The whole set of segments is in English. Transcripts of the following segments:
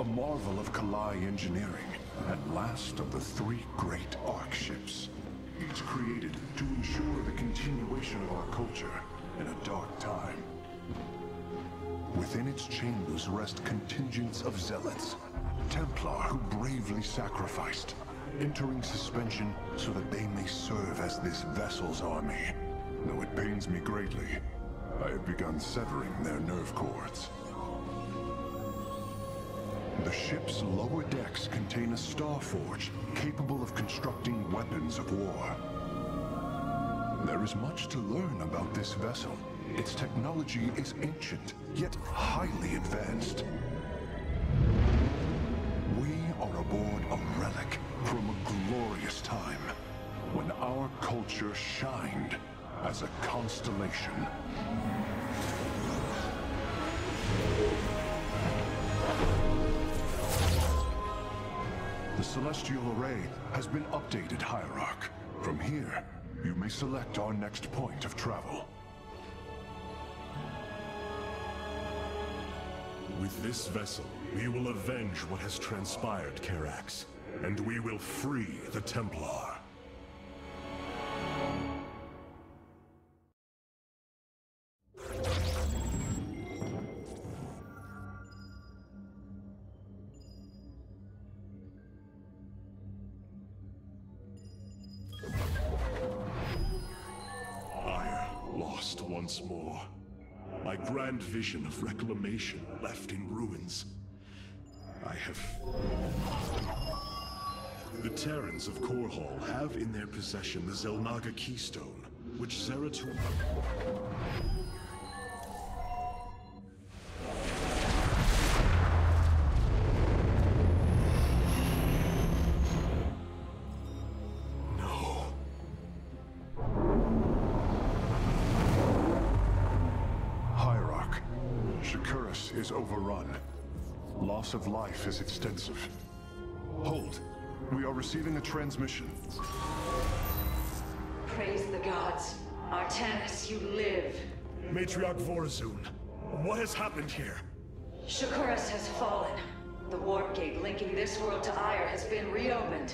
a marvel of Kalai engineering, and last of the three great Ark ships. Each created to ensure the continuation of our culture in a dark time. Within its chambers rest contingents of zealots, Templar who bravely sacrificed, entering suspension so that they may serve as this vessel's army. Though it pains me greatly, I have begun severing their nerve cords. The ship's lower decks contain a star forge capable of constructing weapons of war. There is much to learn about this vessel. Its technology is ancient, yet highly advanced. We are aboard a relic from a glorious time, when our culture shined as a constellation. The celestial array has been updated, Hierarch. From here, you may select our next point of travel. With this vessel, we will avenge what has transpired, Karax, and we will free the Templar. Lost once more. My grand vision of reclamation left in ruins. The Terrans of Korhal have in their possession the Zelnaga Keystone, which Zeratul... is overrun. Loss of life is extensive. Hold. We are receiving a transmission. Praise the gods. Artanis, you live. Matriarch Vorazun, what has happened here? Shakuras has fallen. The warp gate linking this world to Ire has been reopened.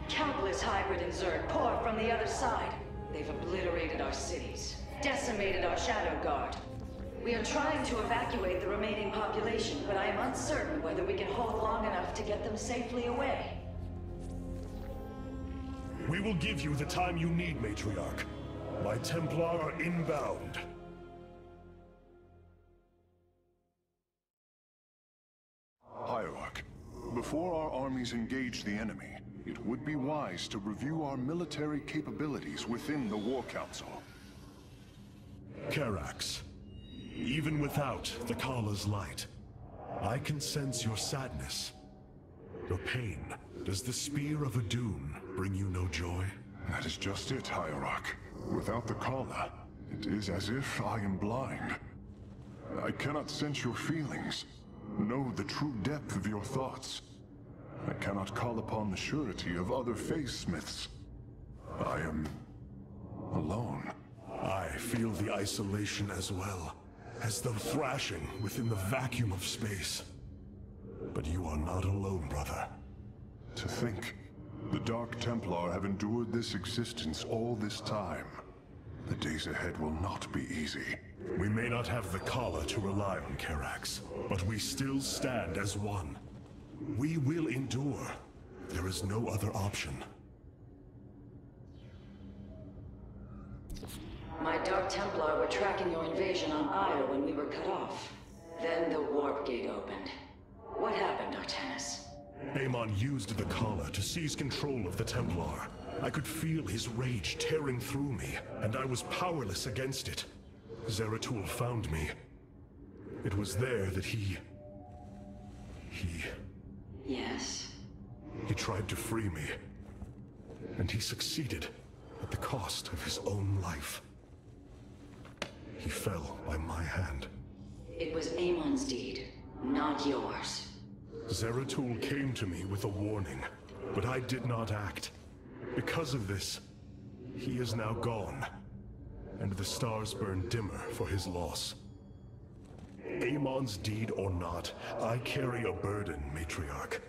Countless hybrid and Zerg pour from the other side. They've obliterated our cities, decimated our Shadow Guard. We are trying to evacuate the remaining population, but I am uncertain whether we can hold long enough to get them safely away. We will give you the time you need, Matriarch. My Templar are inbound. Hierarch, before our armies engage the enemy, it would be wise to review our military capabilities within the War Council. Karax. Even without the Kala's light, I can sense your sadness, your pain. Does the Spear of Adun bring you no joy? That is just it, Hierarch. Without the Kala, it is as if I am blind. I cannot sense your feelings, know the true depth of your thoughts. I cannot call upon the surety of other Phase-Smiths. I am alone. I feel the isolation as well. As though thrashing within the vacuum of space. But you are not alone, brother. To think, the Dark Templar have endured this existence all this time. The days ahead will not be easy. We may not have the Kala to rely on, Karax, but we still stand as one. We will endure. There is no other option. My Dark Templar were tracking your invasion on Ire when we were cut off. Then the warp gate opened. What happened, Artanis? Amon used the Kala to seize control of the Templar. I could feel his rage tearing through me, and I was powerless against it. Zeratul found me. It was there that he... Yes? He tried to free me. And he succeeded, at the cost of his own life. He fell by my hand. It was Amon's deed, not yours. Zeratul came to me with a warning, but I did not act. Because of this, he is now gone, and the stars burn dimmer for his loss. Amon's deed or not, I carry a burden, Matriarch.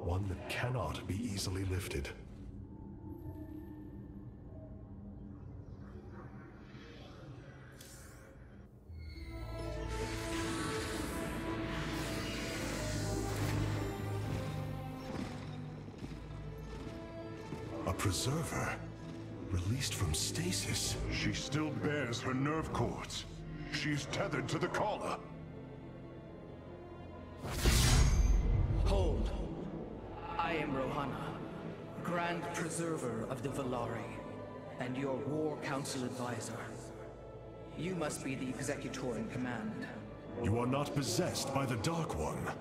One that cannot be easily lifted. A preserver? Released from stasis? She still bears her nerve cords. She is tethered to the collar. Hold. I am Rohana, Grand Preserver of the Valari, and your War Council advisor. You must be the Executor in command. You are not possessed by the Dark One.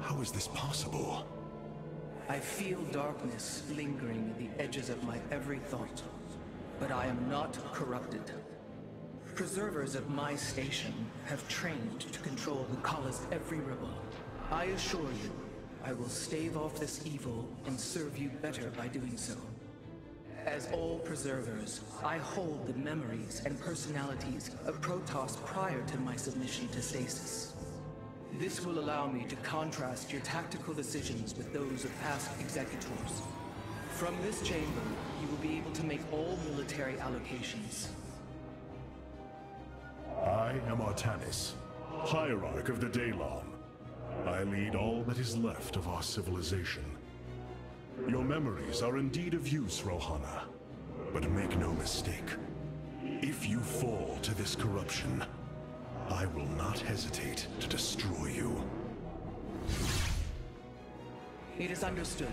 How is this possible? I feel darkness lingering at the edges of my every thought, but I am not corrupted. Preservers of my station have trained to control the Kala's every rebel. I assure you, I will stave off this evil and serve you better by doing so. As all preservers, I hold the memories and personalities of Protoss prior to my submission to stasis. This will allow me to contrast your tactical decisions with those of past executors. From this chamber, you will be able to make all military allocations. I am Artanis, Hierarch of the Daylon. I lead all that is left of our civilization. Your memories are indeed of use, Rohana. But make no mistake. If you fall to this corruption, I will not hesitate to destroy you. It is understood.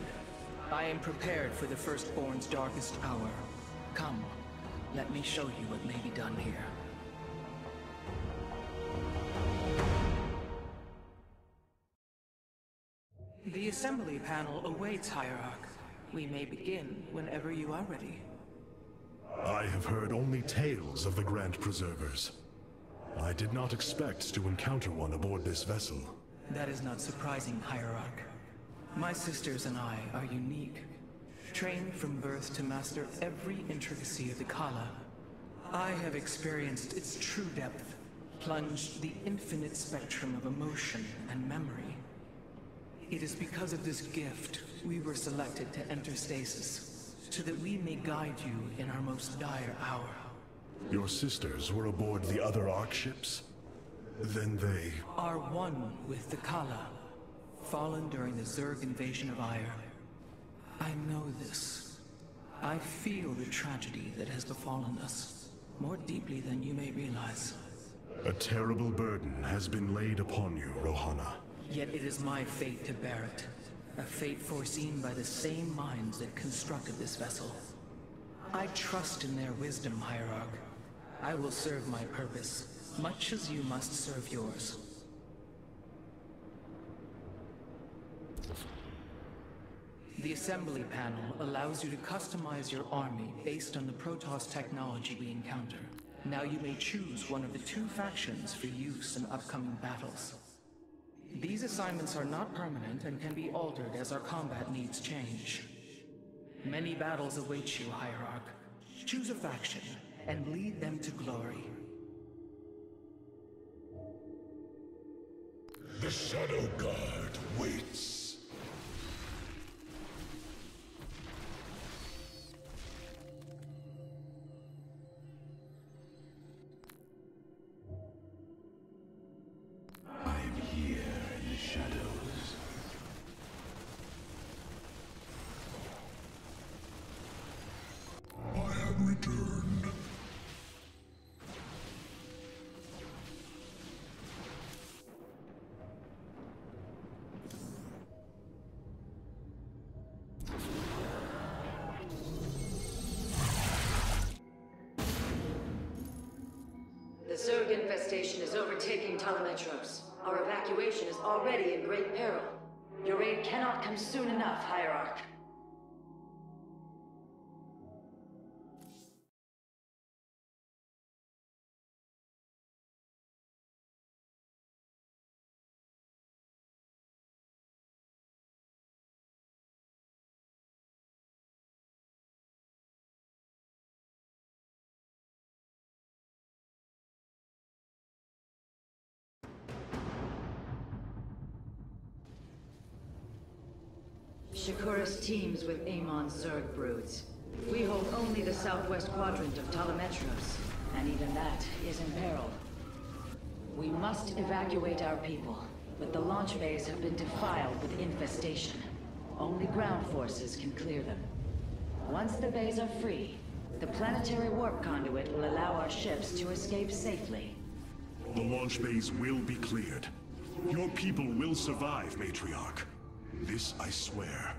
I am prepared for the Firstborn's darkest hour. Come, let me show you what may be done here. The assembly panel awaits, Hierarch. We may begin whenever you are ready. I have heard only tales of the Grand Preservers. I did not expect to encounter one aboard this vessel. That is not surprising, Hierarch. My sisters and I are unique, trained from birth to master every intricacy of the Kala. I have experienced its true depth, plunged the infinite spectrum of emotion and memory. It is because of this gift we were selected to enter stasis, so that we may guide you in our most dire hour. Your sisters were aboard the other Ark ships? Then they... are one with the Kala, fallen during the Zerg invasion of Aiur. I know this. I feel the tragedy that has befallen us, more deeply than you may realize. A terrible burden has been laid upon you, Rohana. Yet it is my fate to bear it. A fate foreseen by the same minds that constructed this vessel. I trust in their wisdom, Hierarch. I will serve my purpose, much as you must serve yours. The assembly panel allows you to customize your army based on the Protoss technology we encounter. Now you may choose one of the two factions for use in upcoming battles. These assignments are not permanent and can be altered as our combat needs change. Many battles await you, Hierarch. Choose a faction and lead them to glory. The Shadow Guard waits. I am here in the shadows. I have returned. The Zerg infestation is overtaking Telemetros. Our evacuation is already in great peril. Your aid cannot come soon enough, Hierarch. Shakuras teams with Amon's Zerg broods. We hold only the southwest quadrant of Telemetros, and even that is in peril. We must evacuate our people, but the launch bays have been defiled with infestation. Only ground forces can clear them. Once the bays are free, the planetary warp conduit will allow our ships to escape safely. The launch bays will be cleared. Your people will survive, Matriarch. This I swear.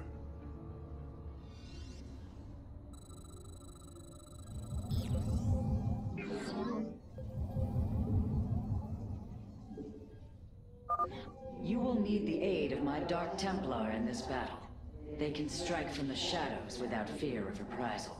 You will need the aid of my Dark Templar in this battle. They can strike from the shadows without fear of reprisal.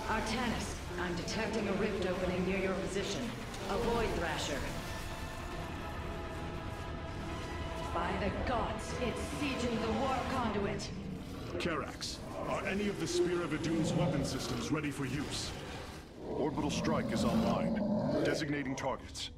Artanis, I'm detecting a rift opening near your position. Avoid Thrasher. By the gods, it's sieging the warp conduit! Karax, are any of the Spear of Idun's weapon systems ready for use? Orbital strike is online. Designating targets.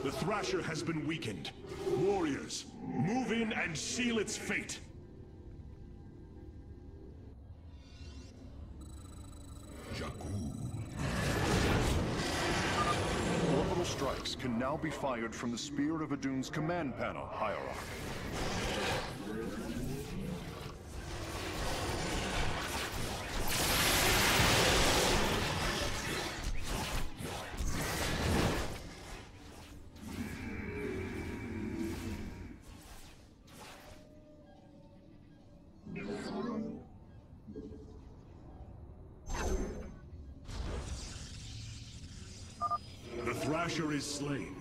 The Thrasher has been weakened. Warriors, move in and seal its fate. Orbital strikes can now be fired from the Spear of Idun's command panel, Hierarch. The Thrasher is slain,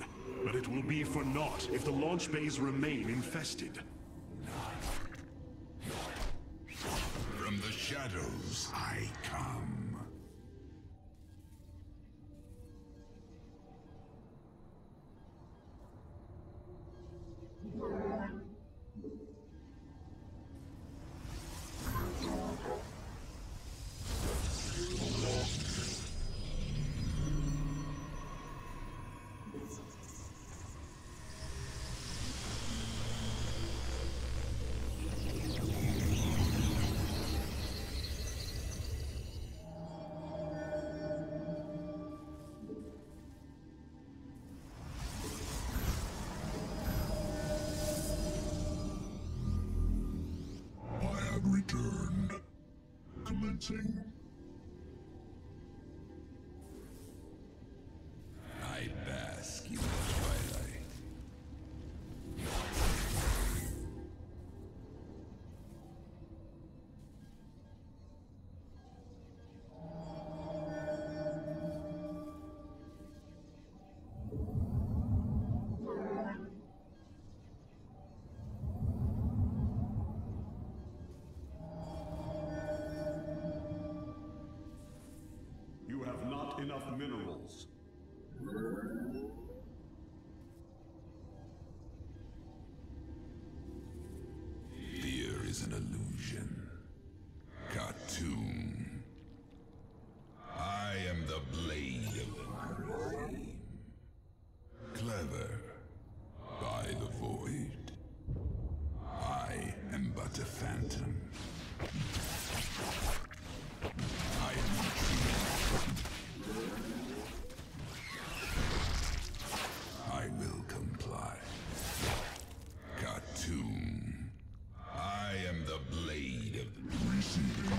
but it will be for naught if the launch bays remain infested. From the shadows I come. Returned. Commencing. I bask in the twilight. You have not enough minerals. Fear is an illusion. Khartoum. I am the blade of the dream. Clever. By the void. I am but a phantom. I am the I will comply. Khartoum. I am the blade of the receiving.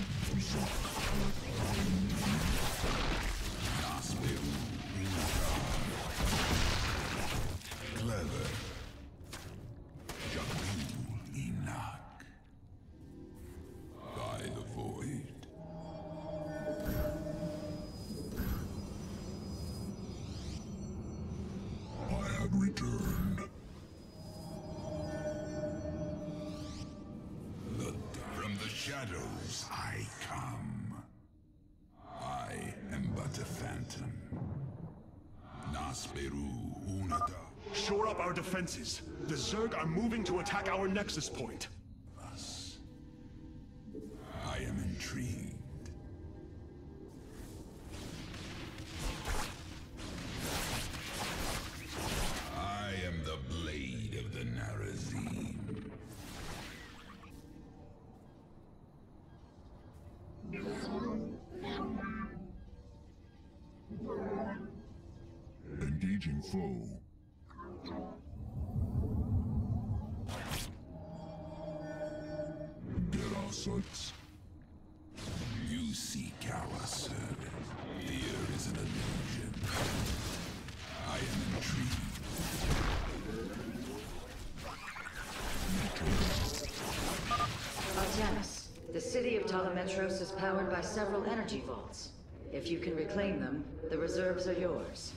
our defenses. The Zerg are moving to attack our nexus point. I am intrigued. I am the blade of the Narazim. Engaging foe. Get our sights. You seek our service. Fear is an illusion. I am intrigued. Artemis, the city of Ptolemetros is powered by several energy vaults. If you can reclaim them, the reserves are yours.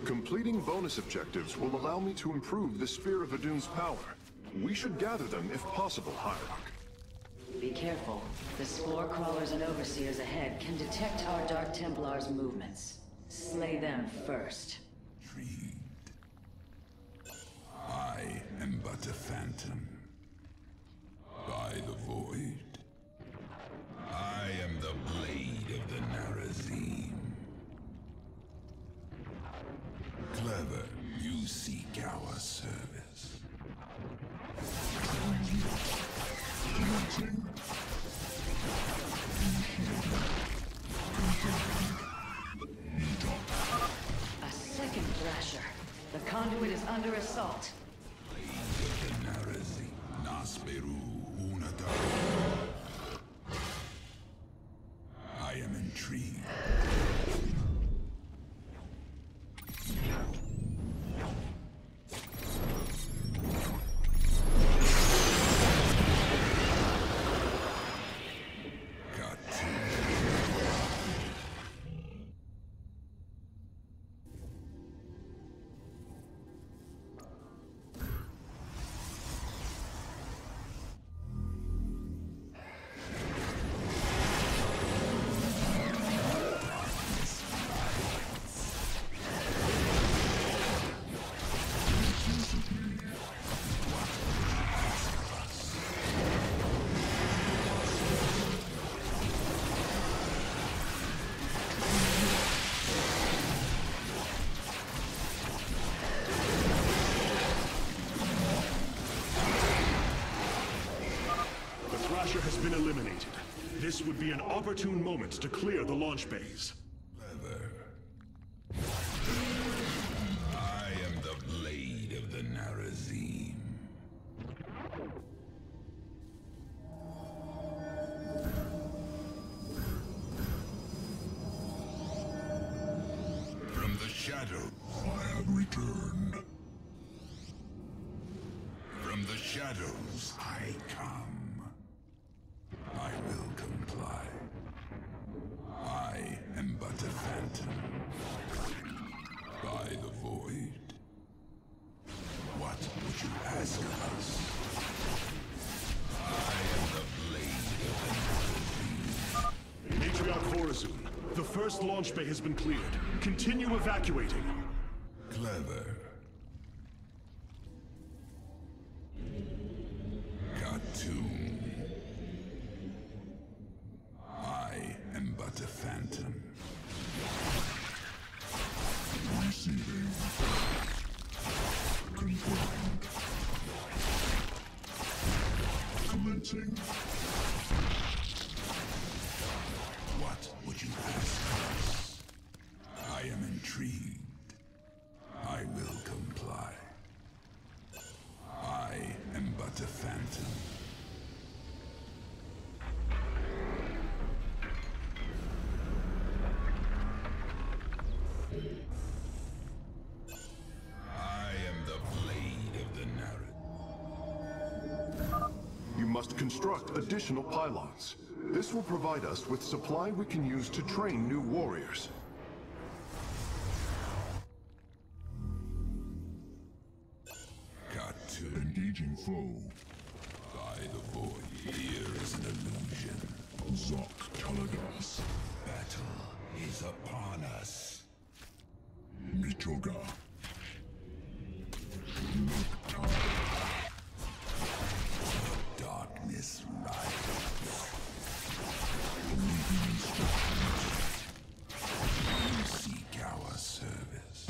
Completing bonus objectives will allow me to improve the Sphere of Adun's power. We should gather them if possible, Hierarch. Be careful. The spore crawlers and overseers ahead can detect our Dark Templars' movements. Slay them first. Intrigued. I am but a phantom. By the void. I am the blade of the Narazim. Clever, you seek our service. A second Thrasher. The conduit is under assault. Blade of the Narazim. Nasperu Unata. I am intrigued. Has been eliminated. This would be an opportune moment to clear the launch bays. Clever. I am the blade of the Narazim. From the shadow, I have returned. From the shadows, I come. I will comply. I am but a phantom. By the void. What would you ask of us? I am the blade of the Narazim. Matriarch Horazun, the first launch bay has been cleared. Continue evacuating. Clever. I am but a phantom. Receiving. Confirmed. Commencing. What would you ask us? I am intrigued. I will comply. I am but a phantom. Construct additional pylons. This will provide us with supply we can use to train new warriors. Got to engaging foe. By the void, fear is an illusion. Zok Kalagas. Battle is upon us. Mitoga. Darkness rises. You seek our service.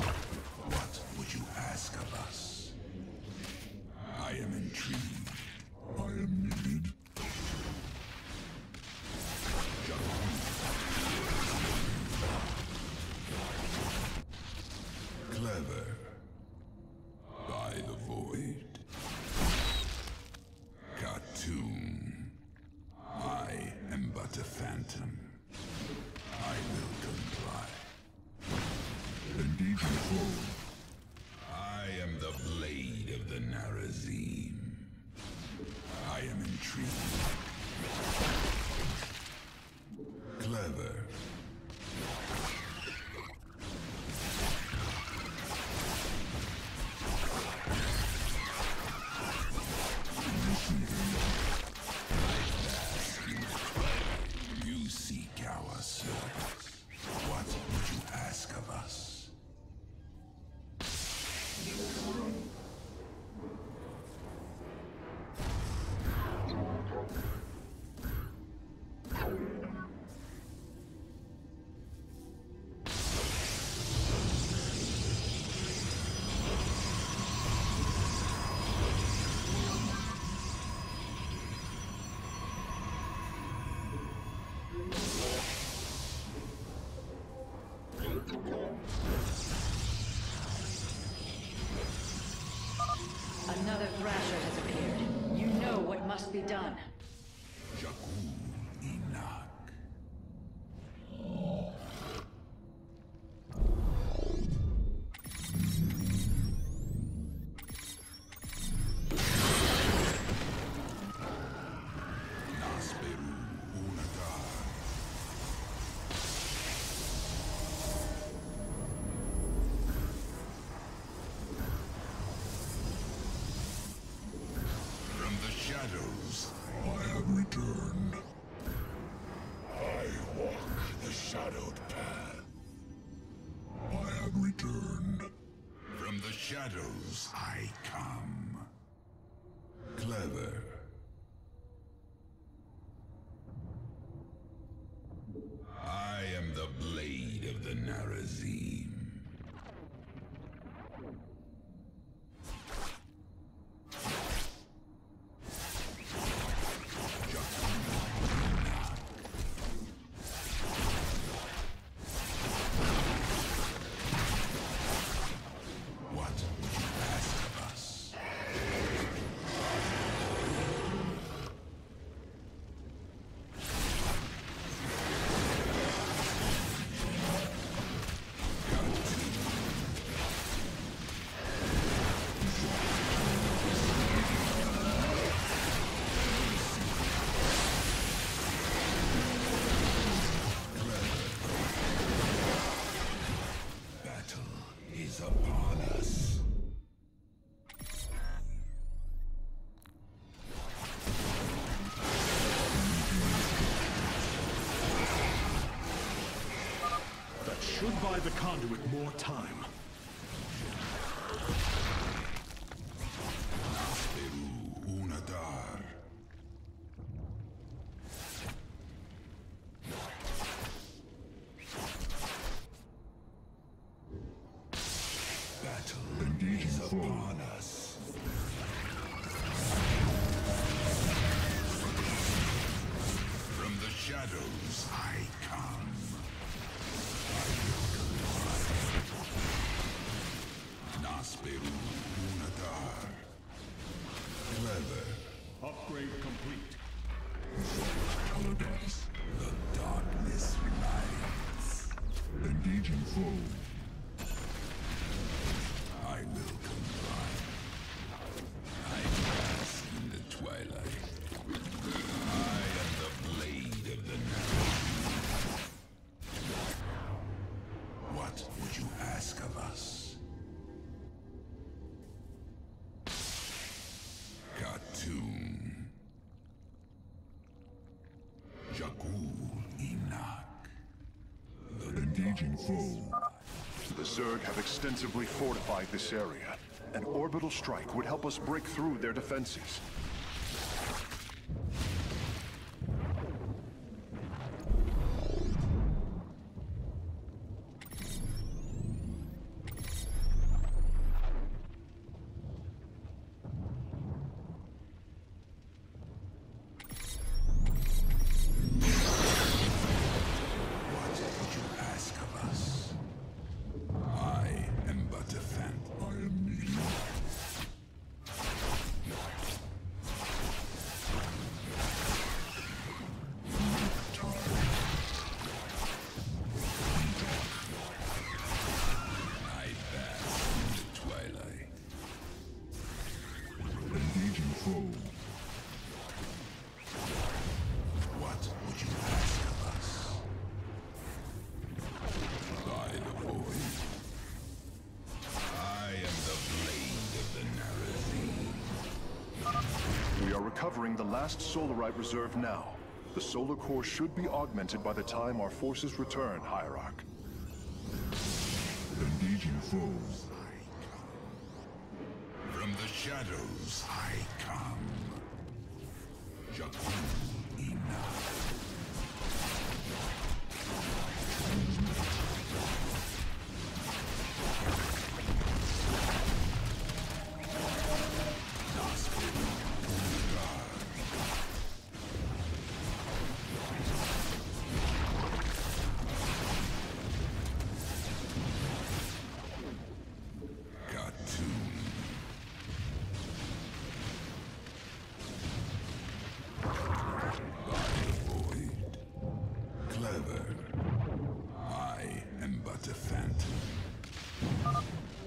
What would you ask of us? I am intrigued. I am needed. Clever. By the void. Cartoon. I am but a phantom. I will comply. Indeed, I am the blade of the Narazim. I am intrigued. Clever. You seek our service. What would you ask of us? Another Thrasher has appeared. You know what must be done. Shadows, I have returned. I walk the shadowed path. I have returned. From the shadows I come. Clever. I am the blade of the Narazim. Upon us. That should buy the conduit more time. Upon us. From the shadows I come. I will comply. Nasperu Unatar. Clever. Upgrade complete. The darkness rides. Engaging foe. I will comply. I pass in the twilight. I am the blade of the night. What would you ask of us? Cartoon. Jakul Inak. The engaging foe. The Zerg have extensively fortified this area, An orbital strike would help us break through their defenses. Recovering the last Solarite reserve now. The solar core should be augmented by the time our forces return, Hierarch. Engaging foes. From the shadows I come. Jakku enough.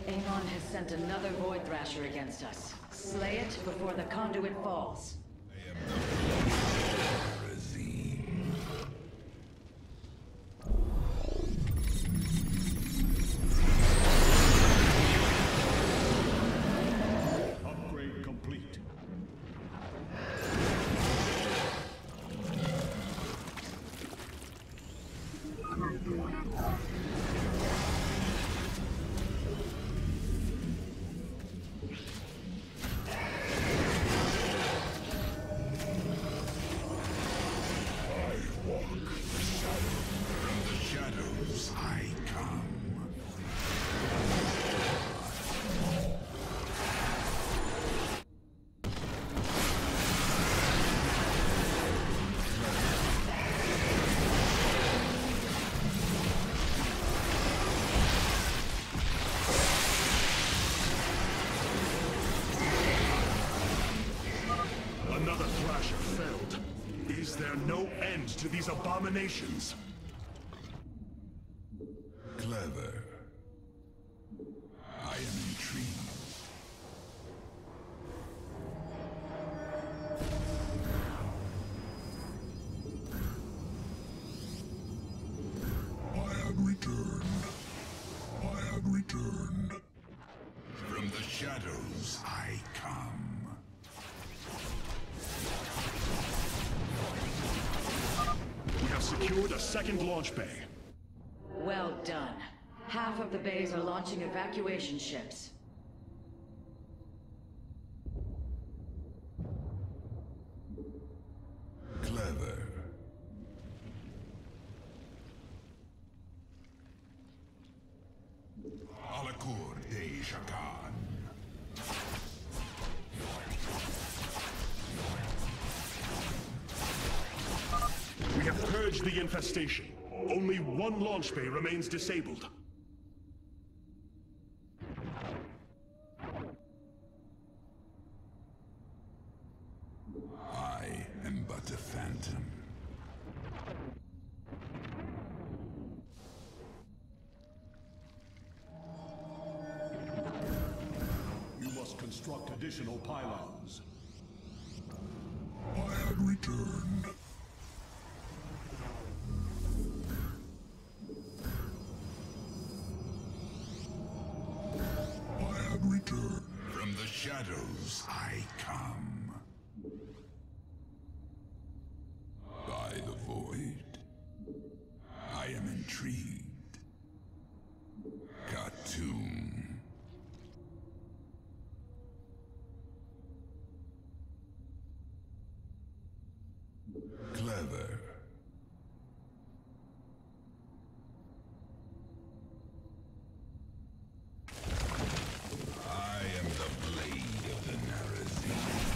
Amon has sent another Void Thrasher against us. Slay it before the conduit falls. Upgrade complete. Another Thrasher felled. Is there no end to these abominations? Clever. I am intrigued. I have returned. I have returned. From the shadows I come. We have secured a second launch bay. Well done. Half of the bays are launching evacuation ships. Clever. Alakur de Shakan. We have purged the infestation. Only one launch bay remains disabled. I am but a phantom. You must construct additional pylons. I have returned. I have returned. From the shadows I come. By the void. I am intrigued. Khartoum. Clever. I am the blade of the Narazine.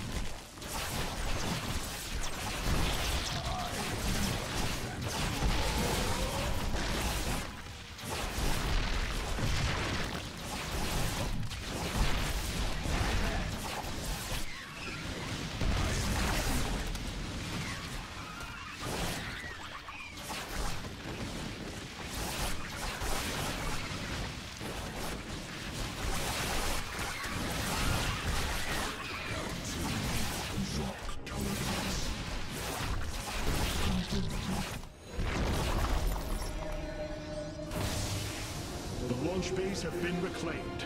The launch bays have been reclaimed.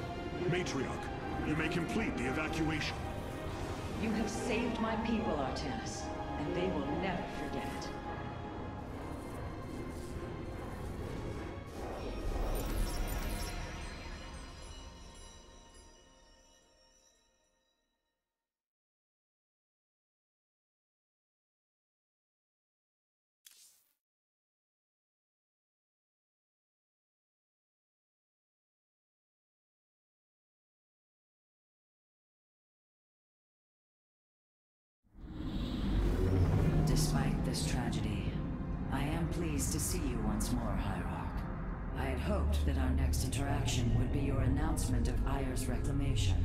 Matriarch, you may complete the evacuation. You have saved my people, Artanis, and they will never forget it. Despite this tragedy, I am pleased to see you once more, Hierarch. I had hoped that our next interaction would be your announcement of Ayer's reclamation.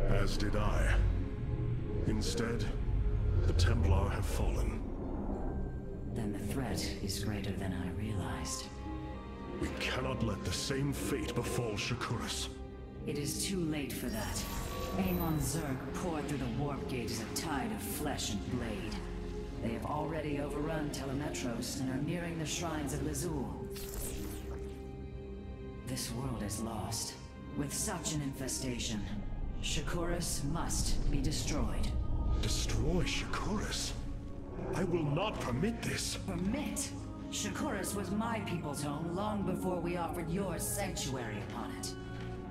As did I. Instead, the Templar have fallen. Then the threat is greater than I realized. We cannot let the same fate befall Shakuras. It is too late for that. Amon Zerg poured through the warp gate as a tide of flesh and blade. They have already overrun Telemetros and are nearing the shrines of Lazul. This world is lost. With such an infestation, Shakuras must be destroyed. Destroy Shakuras? I will not permit this. Permit? Shakuras was my people's home long before we offered yours sanctuary upon it.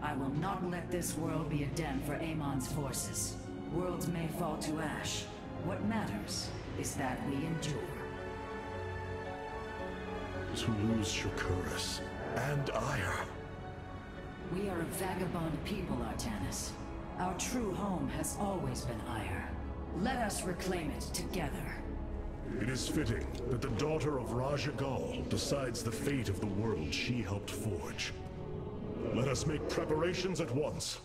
I will not let this world be a den for Amon's forces. Worlds may fall to ash. What matters is that we endure. To lose Shakuras and Ayer. We are a vagabond people, Artanis. Our true home has always been Ayer. Let us reclaim it together. It is fitting that the daughter of Raja Gal decides the fate of the world she helped forge. Let us make preparations at once.